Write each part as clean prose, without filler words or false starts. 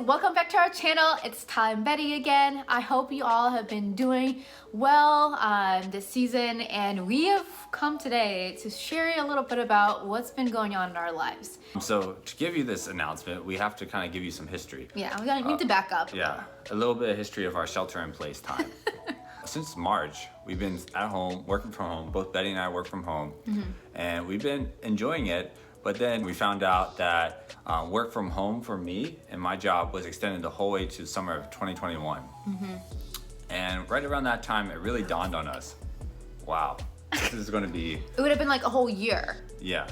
welcome back to our channel. It's Ty and Betty again. I hope you all have been doing well this season, and we have come today to share a little bit about what's been going on in our lives. So to give you this announcement, we have to kind of give you some history. Yeah, we need to back up. Yeah, a little bit of history of our shelter-in-place time. Since March, we've been at home, working from home. Both Betty and I work from home, and we've been enjoying it. But then we found out that work from home for me and my job was extended the whole way to summer of 2021. And right around that time, it really dawned on us, wow, this is going to be... It would have been like a whole year. Yeah.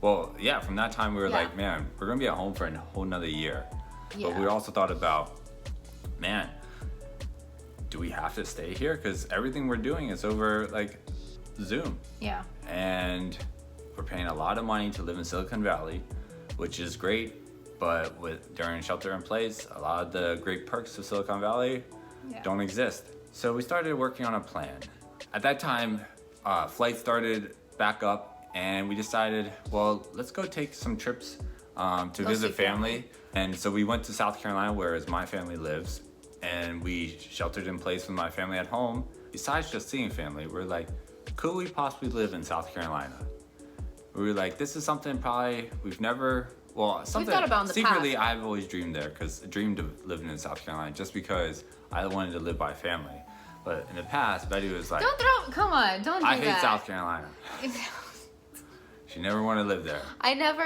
Well, yeah, from that time, we were like, man, we're going to be at home for a whole nother year. Yeah. But we also thought about, man, do we have to stay here? Because everything we're doing is over like Zoom. Yeah. And we're paying a lot of money to live in Silicon Valley, which is great, but during shelter in place, a lot of the great perks of Silicon Valley don't exist. So we started working on a plan. At that time, flights started back up, and we decided, well, let's go take some trips to visit family. And so we went to South Carolina, where my family lives, and we sheltered in place with my family at home. Besides just seeing family, we're like, could we possibly live in South Carolina? We were like, this is something probably we've never, well, something thought about in the secretly past. I've always dreamed there, because I dreamed of living in South Carolina just because I wanted to live by family. But in the past, Betty was like, Come on, don't do that. I hate South Carolina. She never wanted to live there.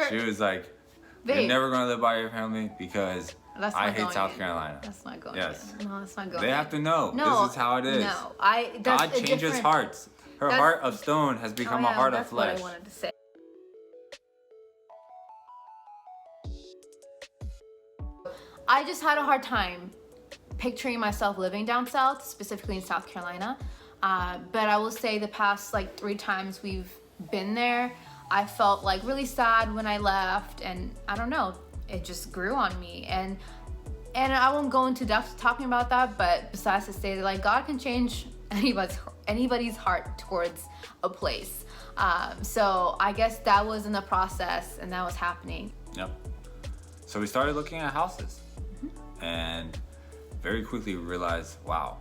She was like, Babe, you're never going to live by your family because I hate South Carolina. That's not going Yes. in. No, that's not going They have to know. This is how it is. No, God changes hearts. Her heart of stone has become a heart of flesh. That's what I wanted to say. I just had a hard time picturing myself living down south, specifically in South Carolina. But I will say the past like 3 times we've been there, I felt like really sad when I left, and I don't know, it just grew on me. And I won't go into depth talking about that, but besides to say that like God can change anybody's heart towards a place. So I guess that was in the process, and that was happening. Yep. So we started looking at houses, and very quickly we realized, wow,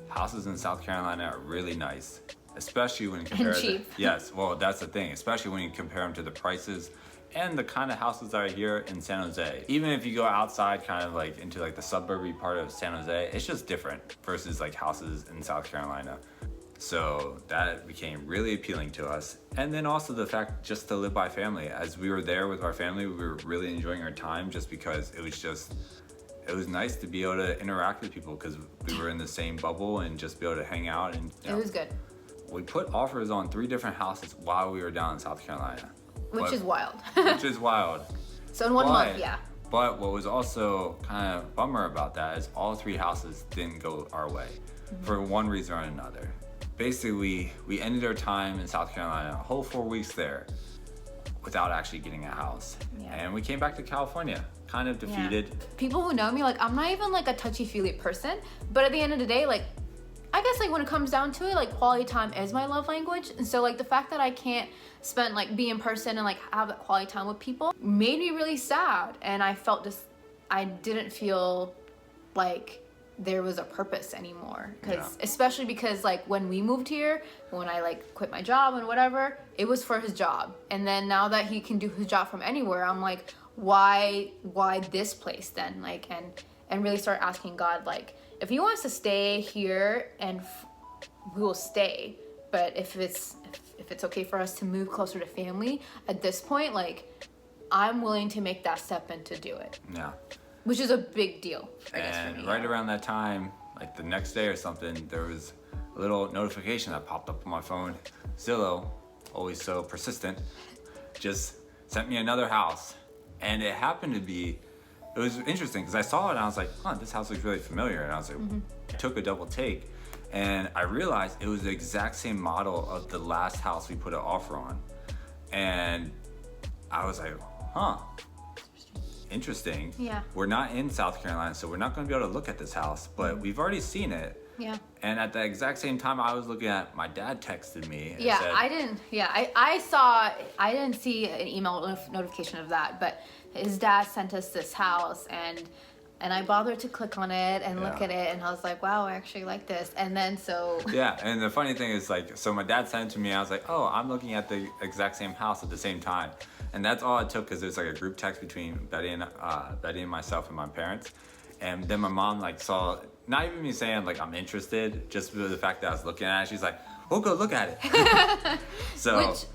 houses in South Carolina are really nice, especially when you compare And cheap. Yes, well, that's the thing, especially when you compare them to the prices and the kind of houses that are here in San Jose. Even if you go outside, kind of like into like the suburban part of San Jose, it's just different versus like houses in South Carolina. So that became really appealing to us. And then also the fact just to live by family. As we were there with our family, we were really enjoying our time just because it was nice to be able to interact with people because we were in the same bubble and just be able to hang out. And It was good. We put offers on 3 different houses while we were down in South Carolina. Which is wild. Which is wild. So in 1 month, yeah. But what was also kind of bummer about that is all 3 houses didn't go our way for one reason or another. Basically, we ended our time in South Carolina, a whole 4 weeks there, without actually getting a house. Yeah. And we came back to California, kind of defeated. People who know me, like, I'm not even like a touchy-feely person, but at the end of the day, like, I guess like when it comes down to it, like quality time is my love language. And so like the fact that I can't spend like be in person and like have that quality time with people made me really sad. And I felt I didn't feel like there was a purpose anymore. Especially because like when we moved here, when I like quit my job and whatever, it was for his job. And then now that he can do his job from anywhere, I'm like, why this place then? Like, and really start asking God, like, if he wants to stay here, and we will stay. But if it's okay for us to move closer to family at this point, like, I'm willing to make that step and to do it. Yeah. Which is a big deal, I guess, for me. And right around that time, like the next day or something, there was a little notification that popped up on my phone. Zillow, always so persistent, just sent me another house. And it happened to be, it was interesting because I saw it and I was like, huh, this house looks really familiar. And I was like, I took a double take and I realized it was the exact same model of the last house we put an offer on. And I was like, huh, interesting. Yeah. We're not in South Carolina, so we're not going to be able to look at this house, but we've already seen it. Yeah. And at the exact same time I was looking at, my dad texted me and Yeah, said, I didn't see an email notification of that, but his dad sent us this house, and And I bothered to click on it and look Yeah. at it, and I was like, wow, I actually like this. And then so Yeah, and the funny thing is, like, so my dad sent it to me. I was like, oh, I'm looking at the exact same house at the same time, and that's all it took, because there's like a group text between Betty and myself and my parents, and then my mom like saw, not even me saying like I'm interested, just the fact that I was looking at it. She's like, we'll go look at it. So. Which,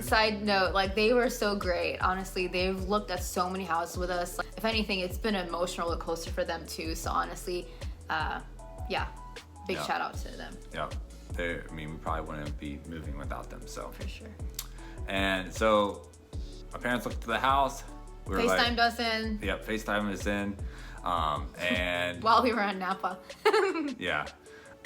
side note, like they were so great. Honestly, they've looked at so many houses with us. Like, if anything, it's been an emotional roller coaster for them too. So honestly, yeah, big Yeah. shout out to them. Yeah, I mean, we probably wouldn't be moving without them. So. For sure. And so, my parents looked at the house. We were FaceTimed us in Yep, FaceTime us in, and while we were in Napa. yeah,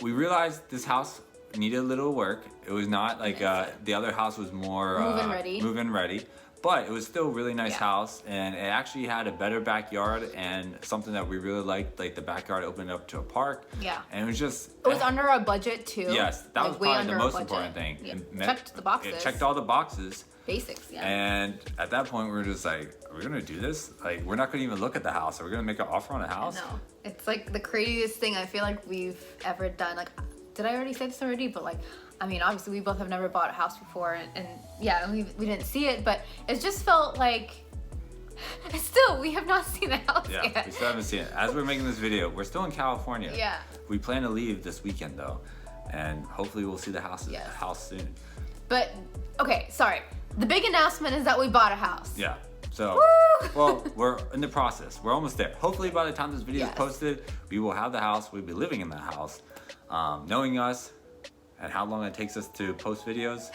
we realized this house needed a little work. It was not like the other house was more move-in ready, but it was still a really nice house, and it actually had a better backyard and something that we really liked. Like the backyard opened up to a park. Yeah. And it was just. It was under our budget too. Yes, that like, was way probably under the our most budget. important thing. Yeah. It Checked the boxes. It checked all the boxes. Basics, yeah. And at that point, we were just like, are we gonna do this? Like, we're not gonna even look at the house. Are we gonna make an offer on a house? No, it's like the craziest thing I feel like we've ever done. Like, did I already say this already? But like, I mean, obviously we both have never bought a house before, and yeah, we didn't see it, but it just felt like, still, we have not seen the house Yeah, yet. we still haven't seen it. As we're making this video, we're still in California. Yeah. We plan to leave this weekend though, and hopefully we'll see the house soon. But, okay, sorry. The big announcement is that we bought a house. Yeah. So, Woo! well, we're in the process. We're almost there. Hopefully by the time this video is Yes. posted, we will have the house. We'll be living in the house. Knowing us and how long it takes us to post videos,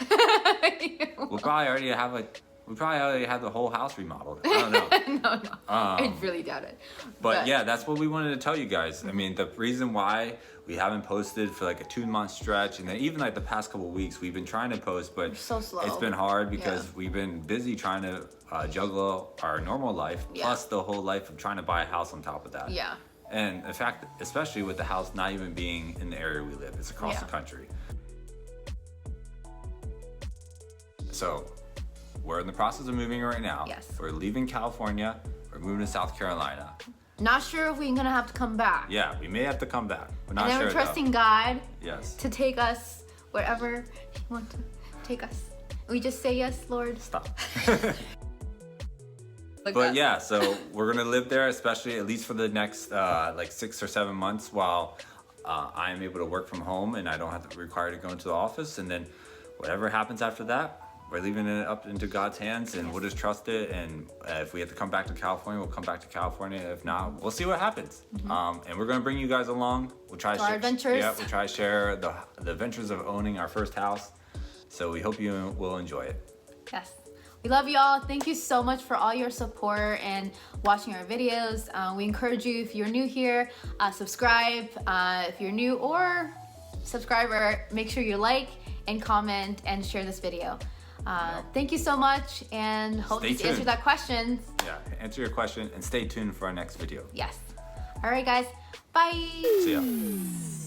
we'll probably already have the whole house remodeled. I don't know. No, I really doubt it. But yeah, that's what we wanted to tell you guys. I mean, the reason why we haven't posted for like a 2-month stretch, and then even like the past couple of weeks, we've been trying to post, but so slow. it's been hard because we've been busy trying to juggle our normal life, plus the whole life of trying to buy a house on top of that. Yeah. And in fact, especially with the house not even being in the area we live, it's across the country. So we're in the process of moving right now. Yes. We're leaving California. We're moving to South Carolina. Not sure if we're gonna have to come back. Yeah, we may have to come back. We're not And then sure we're trusting though. God Yes. to take us wherever He wants to take us. We just say yes, Lord. Stop. Like But that. yeah, so we're gonna live there, especially at least for the next like 6 or 7 months, while I am able to work from home and I don't have to require to go into the office. And then whatever happens after that, we're leaving it up into God's hands, and we'll just trust it. And if we have to come back to California, we'll come back to California. If not, we'll see what happens. And we're gonna bring you guys along. We'll try to our adventures. Yeah, we'll try to share the adventures of owning our first house. So we hope you will enjoy it. Yes. We love y'all. Thank you so much for all your support and watching our videos. We encourage you, if you're new here, subscribe. If you're new or subscriber, make sure you like and comment and share this video. Thank you so much, and hope Stay this answered tuned. that question. Yeah, answer your question and stay tuned for our next video. Yes. All right, guys. Bye. See ya.